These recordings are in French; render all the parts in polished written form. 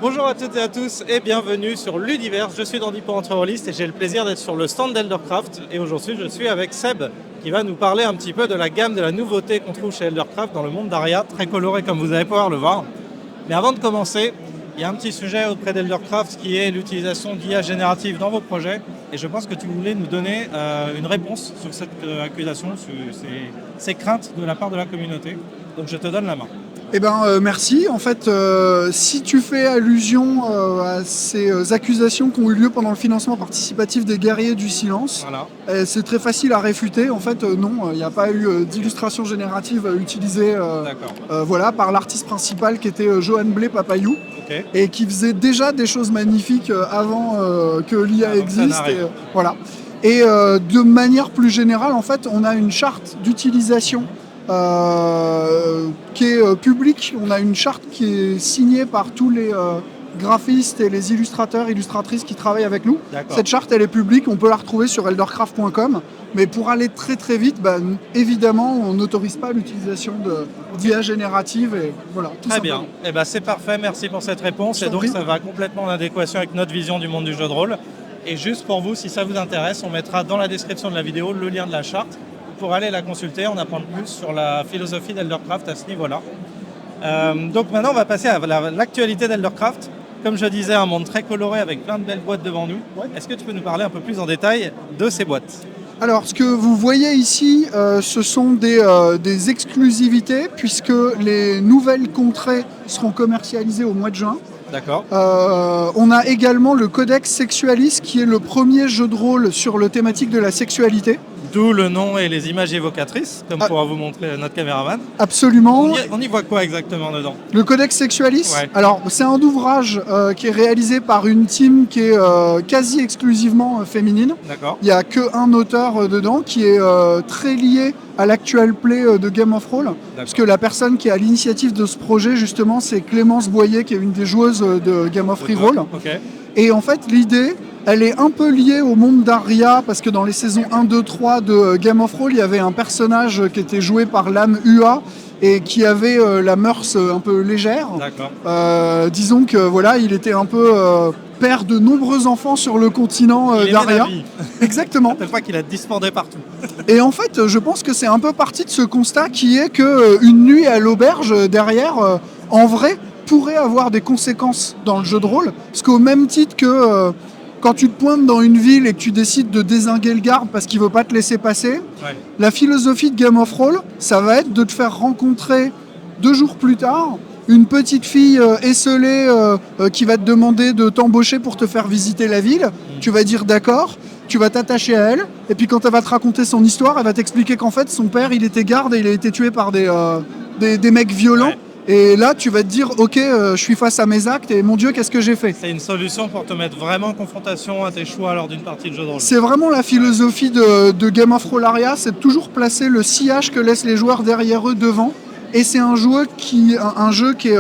Bonjour à toutes et à tous et bienvenue sur l'Universe. Je suis Dandy pour Entrerolist et j'ai le plaisir d'être sur le stand d'Eldercraft. Et aujourd'hui, je suis avec Seb qui va nous parler un petit peu de la gamme de la nouveauté qu'on trouve chez Eldercraft dans le monde d'Aria, très coloré comme vous allez pouvoir le voir. Mais avant de commencer, il y a un petit sujet auprès d'Eldercraft qui est l'utilisation d'IA générative dans vos projets. Et je pense que tu voulais nous donner une réponse sur cette accusation, sur ces craintes de la part de la communauté. Donc je te donne la main. Merci. En fait, si tu fais allusion à ces accusations qui ont eu lieu pendant le financement participatif des Guerriers du Silence, Voilà. c'est très facile à réfuter. En fait, non, il n'y a pas eu d'illustration générative utilisée par l'artiste principal qui était Johan Blé Papayou, et qui faisait déjà des choses magnifiques avant que l'IA existe. Et de manière plus générale, en fait, on a une charte d'utilisation qui est publique. On a une charte qui est signée par tous les graphistes et les illustrateurs, illustratrices qui travaillent avec nous. Cette charte, elle est publique, on peut la retrouver sur eldercraft.com. Mais pour aller très très vite, évidemment, on n'autorise pas l'utilisation d'IA générative. Et voilà, tout très bien. C'est parfait, merci pour cette réponse. Et donc ça va complètement en adéquation avec notre vision du monde du jeu de rôle. Et juste pour vous, si ça vous intéresse, on mettra dans la description de la vidéo le lien de la charte. Pour aller la consulter, on apprend plus sur la philosophie d'Eldercraft à ce niveau-là. Donc maintenant, on va passer à l'actualité d'Eldercraft. Comme je disais, un monde très coloré avec plein de belles boîtes devant nous. Ouais. Est-ce que tu peux nous parler un peu plus en détail de ces boîtes ? Alors, ce que vous voyez ici, ce sont des exclusivités, puisque les nouvelles contrées seront commercialisées au mois de juin. D'accord. On a également le Codex Sexualis, qui est le premier jeu de rôle sur le thématique de la sexualité. D'où le nom et les images évocatrices, comme pourra vous montrer notre caméraman. Absolument. On y voit quoi exactement dedans ? Le Codex Sexualis, ouais. Alors c'est un ouvrage qui est réalisé par une team qui est quasi exclusivement féminine. D'accord. Il n'y a qu'un auteur dedans qui est très lié à l'actuel play de Game of Roll. Parce que la personne qui est à l'initiative de ce projet, justement, c'est Clémence Boyer, qui est une des joueuses de Game of Reroll. Okay. Et en fait, l'idée, elle est un peu liée au monde d'Aria, parce que dans les saisons 1, 2, 3 de Game of Roll, il y avait un personnage qui était joué par l'âme UA et qui avait la mœurs un peu légère. Disons que voilà, il était un peu père de nombreux enfants sur le continent d'Aria. Exactement. Telle fois qu'il a disbandé partout. Et en fait, je pense que c'est un peu parti de ce constat qui est qu'une nuit à l'auberge derrière, en vrai, pourrait avoir des conséquences dans le jeu de rôle. Parce qu'au même titre que quand tu te pointes dans une ville et que tu décides de dézinguer le garde parce qu'il ne veut pas te laisser passer, la philosophie de Game of Roll, ça va être de te faire rencontrer 2 jours plus tard une petite fille esselée qui va te demander de t'embaucher pour te faire visiter la ville. Tu vas dire d'accord, tu vas t'attacher à elle, et puis quand elle va te raconter son histoire, elle va t'expliquer qu'en fait son père il était garde et il a été tué par des mecs violents. Ouais. Et là, tu vas te dire, ok, je suis face à mes actes et mon Dieu, qu'est-ce que j'ai fait ? C'est une solution pour te mettre vraiment en confrontation à tes choix lors d'une partie de jeu de rôle. C'est vraiment la philosophie de Game of Rollaria, c'est de toujours placer le sillage que laissent les joueurs derrière eux devant. Et c'est un jeu qui est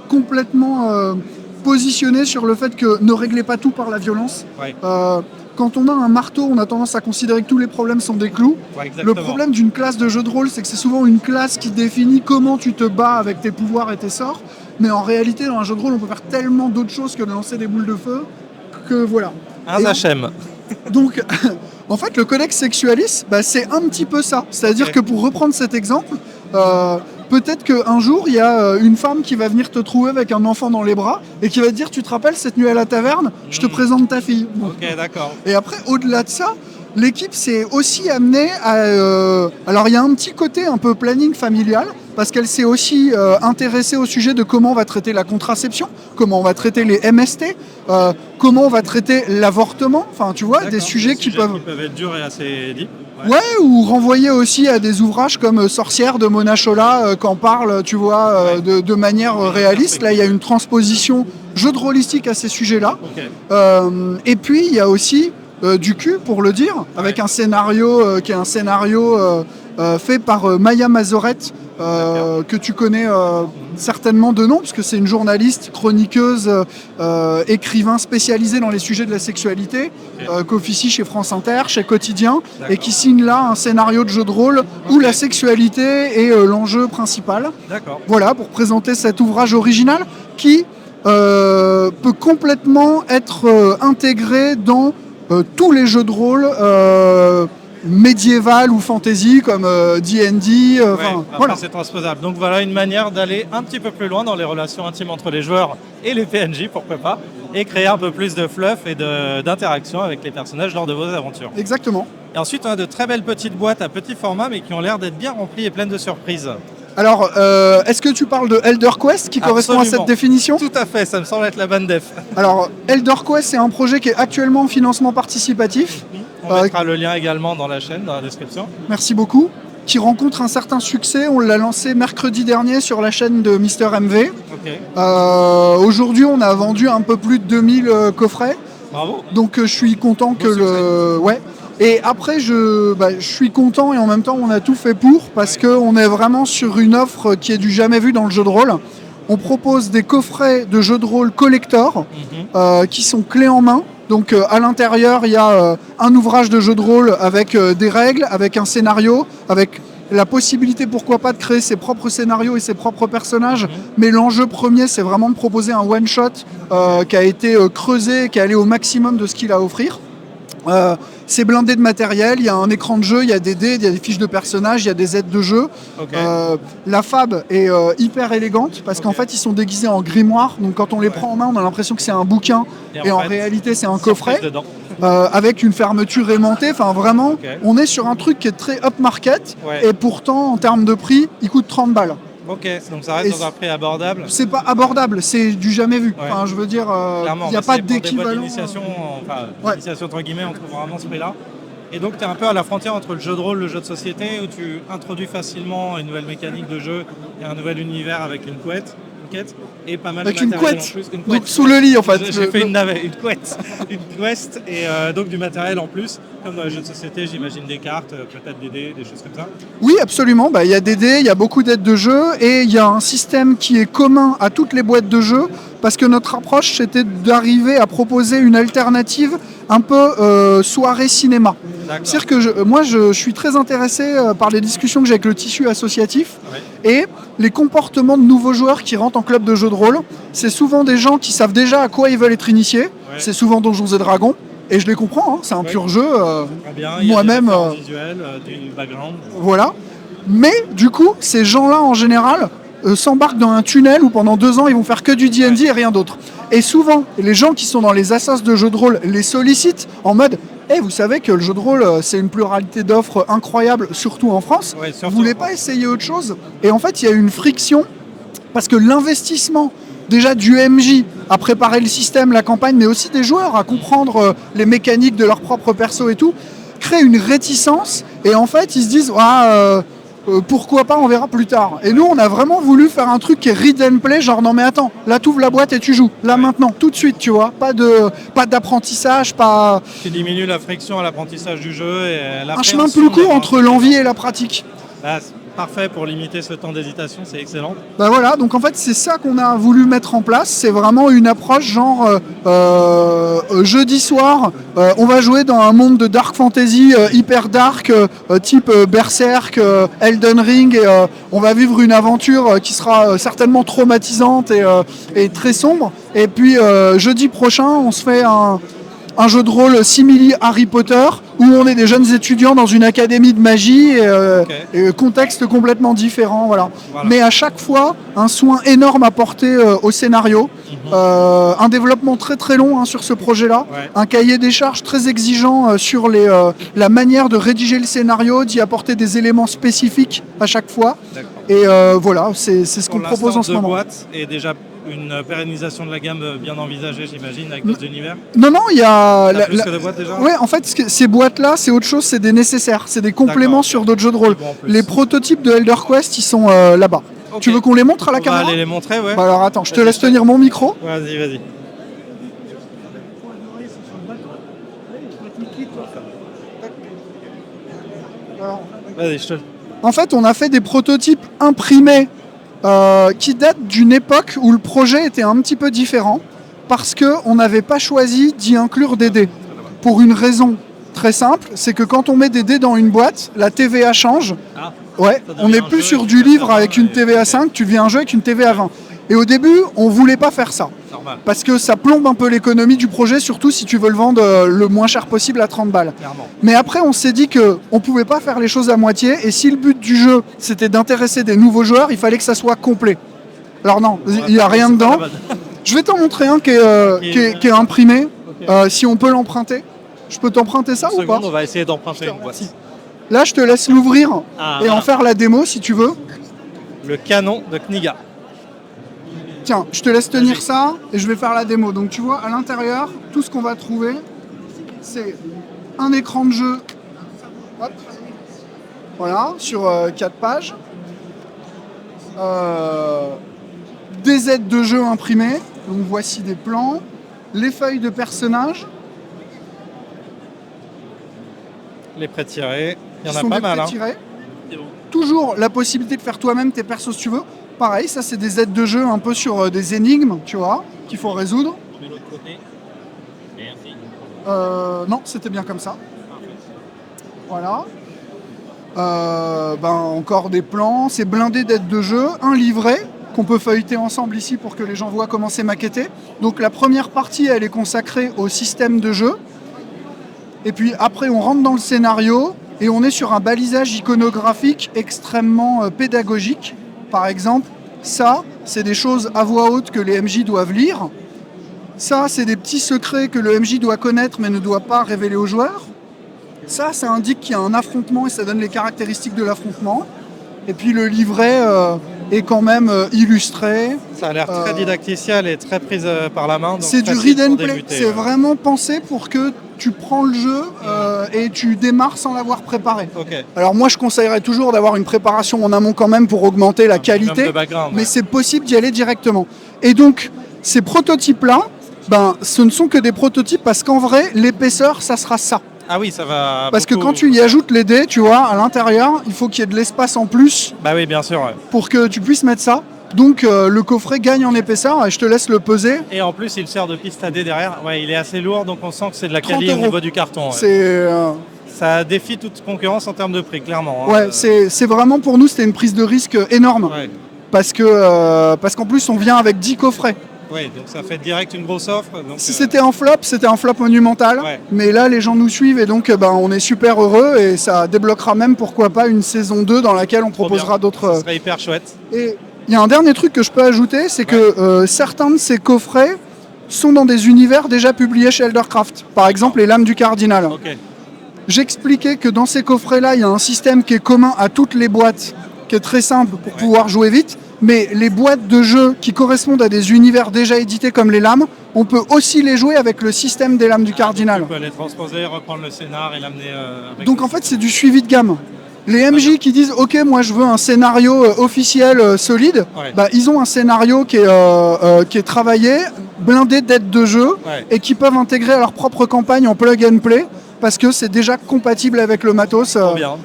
complètement positionné sur le fait que ne réglez pas tout par la violence. Ouais. Quand on a un marteau, on a tendance à considérer que tous les problèmes sont des clous. Ouais, le problème d'une classe de jeu de rôle, c'est que c'est souvent une classe qui définit comment tu te bats avec tes pouvoirs et tes sorts. Mais en réalité, dans un jeu de rôle, on peut faire tellement d'autres choses que de lancer des boules de feu que voilà. Un HM. Donc, en fait, le Codex Sexualis, c'est un petit peu ça. C'est-à-dire que pour reprendre cet exemple, peut-être qu'un jour, il y a une femme qui va venir te trouver avec un enfant dans les bras et qui va te dire, tu te rappelles cette nuit à la taverne, je te présente ta fille. Ok, d'accord. Et après, au-delà de ça, l'équipe s'est aussi amenée à... alors, il y a un petit côté un peu planning familial, parce qu'elle s'est aussi intéressée au sujet de comment on va traiter la contraception, comment on va traiter les MST, comment on va traiter l'avortement, enfin, tu vois, des sujets qui peuvent être durs et assez deep. Ouais, ou renvoyer aussi à des ouvrages comme Sorcière de Mona Chola, qu'en parle, tu vois, de manière réaliste. Là, il y a une transposition jeu de rôlistique à ces sujets-là. Et puis, il y a aussi du cul, pour le dire, avec un scénario qui est un scénario fait par Maya Mazorette, que tu connais certainement de nom, parce que c'est une journaliste, chroniqueuse, écrivain spécialisée dans les sujets de la sexualité, qui officie chez France Inter, chez Quotidien, et qui signe là un scénario de jeu de rôle où la sexualité est l'enjeu principal. Voilà, pour présenter cet ouvrage original qui peut complètement être intégré dans tous les jeux de rôle médiéval ou fantasy comme D&D. Voilà. C'est transposable. Donc voilà une manière d'aller un petit peu plus loin dans les relations intimes entre les joueurs et les PNJ, pourquoi pas, et créer un peu plus de fluff et d'interaction avec les personnages lors de vos aventures. Exactement. Et ensuite, on a de très belles petites boîtes à petit format, mais qui ont l'air d'être bien remplies et pleines de surprises. Alors, est-ce que tu parles de Elder Quest qui correspond à cette définition ? Tout à fait, ça me semble être la bonne def. Alors, Elder Quest, c'est un projet qui est actuellement en financement participatif. On mettra le lien également dans la chaîne, dans la description. Merci beaucoup. Qui rencontre un certain succès. On l'a lancé mercredi dernier sur la chaîne de Mister MV. Okay. Aujourd'hui, on a vendu un peu plus de 2000 coffrets. Bravo. Donc, je suis content que le... Ouais. Et après, je suis content et en même temps, on a tout fait pour parce qu'on est vraiment sur une offre qui est du jamais vu dans le jeu de rôle. On propose des coffrets de jeux de rôle collector qui sont clés en main. Donc à l'intérieur, il y a un ouvrage de jeu de rôle avec des règles, avec un scénario, avec la possibilité, pourquoi pas, de créer ses propres scénarios et ses propres personnages. Mais l'enjeu premier, c'est vraiment de proposer un one-shot qui a été creusé, qui est allé au maximum de ce qu'il a à offrir. C'est blindé de matériel, il y a un écran de jeu, il y a des dés, il y a des fiches de personnages, il y a des aides de jeu. La fab est hyper élégante parce qu'en fait ils sont déguisés en grimoire, donc quand on les prend en main on a l'impression que c'est un bouquin et en réalité c'est un coffret avec une fermeture aimantée. Enfin vraiment, on est sur un truc qui est très upmarket et pourtant en termes de prix il coûte 30 balles. Ok, donc ça reste dans un prix abordable. C'est pas abordable, c'est du jamais vu. Enfin, je veux dire, il n'y a pas d'équivalent. L'initiation entre guillemets, on trouve vraiment ce prix-là. Et donc tu es un peu à la frontière entre le jeu de rôle et le jeu de société où tu introduis facilement une nouvelle mécanique de jeu et un nouvel univers avec une quête et pas mal avec de matériel en plus. Une couette sous le lit en fait. J'ai fait une couette, une quest et donc du matériel en plus. Comme dans les jeux de société, j'imagine des cartes, peut-être des dés, des choses comme ça. Oui, absolument. Il y a des dés, il y a beaucoup d'aides de jeu et il y a un système qui est commun à toutes les boîtes de jeu parce que notre approche, c'était d'arriver à proposer une alternative un peu soirée cinéma. C'est-à-dire que moi, je suis très intéressé par les discussions que j'ai avec le tissu associatif et les comportements de nouveaux joueurs qui rentrent en club de jeu de rôle. C'est souvent des gens qui savent déjà à quoi ils veulent être initiés. C'est souvent Donjons et Dragons. Et je les comprends, c'est un pur jeu. Moi-même. Visuel, du background. Voilà. Mais du coup, ces gens-là, en général, s'embarquent dans un tunnel où pendant 2 ans, ils vont faire que du D&D et rien d'autre. Et souvent, les gens qui sont dans les assos de jeux de rôle les sollicitent en mode vous savez que le jeu de rôle, c'est une pluralité d'offres incroyable, surtout en France. Vous voulez pas essayer autre chose ? Et en fait, il y a une friction parce que l'investissement déjà du MJ à préparer le système, la campagne, mais aussi des joueurs à comprendre les mécaniques de leur propre perso et tout, crée une réticence. Et en fait, ils se disent pourquoi pas, on verra plus tard. Et nous, on a vraiment voulu faire un truc qui est read and play, genre non mais attends, là t'ouvres la boîte et tu joues, là maintenant, tout de suite, tu vois, pas d'apprentissage, pas... Tu diminues la friction à l'apprentissage du jeu et un chemin plus court entre l'envie et la pratique. Parfait pour limiter ce temps d'hésitation, c'est excellent. Voilà, donc en fait c'est ça qu'on a voulu mettre en place, c'est vraiment une approche genre jeudi soir, on va jouer dans un monde de dark fantasy hyper dark, type Berserk, Elden Ring, et on va vivre une aventure qui sera certainement traumatisante et très sombre. Et puis jeudi prochain, on se fait un jeu de rôle simili Harry Potter où on est des jeunes étudiants dans une académie de magie et contexte complètement différent. Voilà. Mais à chaque fois, un soin énorme apporté au scénario, un développement très très long sur ce projet-là, un cahier des charges très exigeant sur la manière de rédiger le scénario, d'y apporter des éléments spécifiques à chaque fois. Et voilà, c'est ce qu'on propose en ce moment. Boîte et déjà une pérennisation de la gamme bien envisagée, j'imagine, avec d'autres univers. Non, il y a... plus que de boîtes déjà. Ouais, en fait, ces boîtes-là, c'est autre chose, c'est des nécessaires, c'est des compléments sur d'autres jeux de rôle. Les prototypes de Elder Quest, ils sont là-bas. Tu veux qu'on les montre à la caméra ? On va aller les montrer, ouais. Alors attends, je te laisse tenir mon micro. Vas-y. Vas-y, je te... En fait, on a fait des prototypes imprimés qui datent d'une époque où le projet était un petit peu différent parce qu'on n'avait pas choisi d'y inclure des dés. Pour une raison très simple, c'est que quand on met des dés dans une boîte, la TVA change. On n'est plus sur du livre avec une TVA 5, tu deviens un jeu avec une TVA 20. Et au début, on ne voulait pas faire ça. Non. Normal. Parce que ça plombe un peu l'économie du projet, surtout si tu veux le vendre le moins cher possible à 30 balles. Clairement. Mais après, on s'est dit qu'on ne pouvait pas faire les choses à moitié, et si le but du jeu, c'était d'intéresser des nouveaux joueurs, il fallait que ça soit complet. Alors non, il n'y a rien dedans. Je vais t'en montrer un qui est imprimé, si on peut l'emprunter. Je peux t'emprunter ça ou pas? On va essayer d'emprunter une boîte. Là, je te laisse l'ouvrir et en faire la démo si tu veux. Le canon de Kniga. Tiens, je te laisse tenir ça et je vais faire la démo. Donc tu vois, à l'intérieur, tout ce qu'on va trouver, c'est un écran de jeu. Hop. Voilà, sur 4 pages. Des aides de jeu imprimées. Donc voici des plans. Les feuilles de personnages. Les pré-tirés. Il y en a sont pas des mal. pré-tirés. Toujours la possibilité de faire toi-même tes persos si tu veux. Pareil, ça c'est des aides de jeu un peu sur des énigmes, tu vois, qu'il faut résoudre. On met l'autre côté. Merci. Non, c'était bien comme ça. Voilà. Encore des plans, c'est blindé d'aides de jeu, un livret qu'on peut feuilleter ensemble ici pour que les gens voient comment c'est maquetté. Donc la première partie, elle est consacrée au système de jeu. Et puis après, on rentre dans le scénario et on est sur un balisage iconographique extrêmement pédagogique. Par exemple, ça, c'est des choses à voix haute que les MJ doivent lire. Ça, c'est des petits secrets que le MJ doit connaître mais ne doit pas révéler aux joueurs. Ça indique qu'il y a un affrontement et ça donne les caractéristiques de l'affrontement. Et puis le livret est quand même illustré. Ça a l'air très didacticiel et très prise par la main. C'est du read and play. C'est vraiment pensé pour que tu prends le jeu et tu démarres sans l'avoir préparé. Okay. Alors moi je conseillerais toujours d'avoir une préparation en amont quand même pour augmenter la qualité, mais c'est possible d'y aller directement. Et donc ces prototypes-là, ce ne sont que des prototypes parce qu'en vrai l'épaisseur ça sera ça. Ah oui, ça va. Parce que quand tu y ajoutes les dés, tu vois, à l'intérieur, il faut qu'il y ait de l'espace en plus. Bah oui, bien sûr. Ouais. Pour que tu puisses mettre ça. Donc le coffret gagne en épaisseur et je te laisse le peser. Et en plus, il sert de piste à dés derrière. Ouais, il est assez lourd, donc on sent que c'est de la qualité au niveau du carton. Ouais. Ça défie toute concurrence en termes de prix, clairement. Hein. Ouais, c'est vraiment pour nous, c'était une prise de risque énorme. Ouais. Parce qu'en plus, on vient avec 10 coffrets. Oui, donc ça fait direct une grosse offre. Donc, si c'était un flop monumental. Ouais. Mais là, les gens nous suivent et donc on est super heureux et ça débloquera même, pourquoi pas, une saison 2 dans laquelle on proposera d'autres... Ça serait hyper chouette. Et il y a un dernier truc que je peux ajouter, c'est que certains de ces coffrets sont dans des univers déjà publiés chez Eldercraft. Par exemple, les Lames du Cardinal. Okay. J'expliquais que dans ces coffrets-là, il y a un système qui est commun à toutes les boîtes, qui est très simple pour pouvoir jouer vite. Mais les boîtes de jeux qui correspondent à des univers déjà édités comme les Lames, on peut aussi les jouer avec le système des Lames du Cardinal. Tu peux les transposer, reprendre le scénar et l'amener avec... Donc en fait, c'est du suivi de gamme. Les MJ qui disent « Ok, moi je veux un scénario officiel solide ils ont un scénario qui est travaillé, blindé d'aides de jeu et qui peuvent intégrer à leur propre campagne en plug and play parce que c'est déjà compatible avec le matos.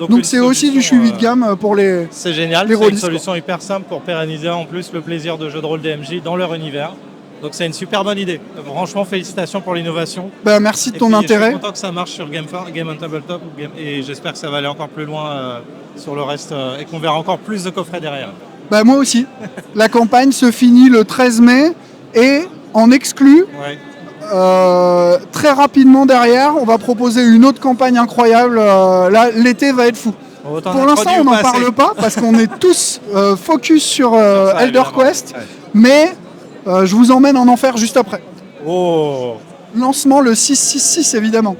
Donc c'est aussi du suivi de gamme pour les C'est génial, c'est une solution hyper simple pour pérenniser en plus le plaisir de jeu de rôle des MJ dans leur univers. Donc c'est une super bonne idée. Franchement, félicitations pour l'innovation. Merci de ton intérêt. Je suis content que ça marche sur Game on Tabletop et j'espère que ça va aller encore plus loin sur le reste et qu'on verra encore plus de coffrets derrière. Moi aussi. La campagne se finit le 13 mai et en exclu, très rapidement derrière, on va proposer une autre campagne incroyable. Là, l'été va être fou. Pour l'instant, on n'en parle pas parce qu'on est tous focus sur ElderQuest, mais je vous emmène en enfer juste après. Oh. Lancement le 6-6-6 évidemment.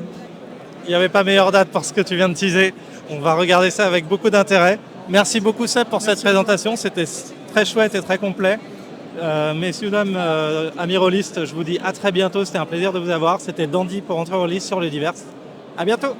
Il n'y avait pas meilleure date pour ce que tu viens de teaser. On va regarder ça avec beaucoup d'intérêt. Merci beaucoup Seb pour cette présentation. C'était très chouette et très complet. Messieurs, dames, amis rôlistes, je vous dis à très bientôt. C'était un plaisir de vous avoir. C'était Dandy pour Entre Rôlistes sur le Divers. À bientôt.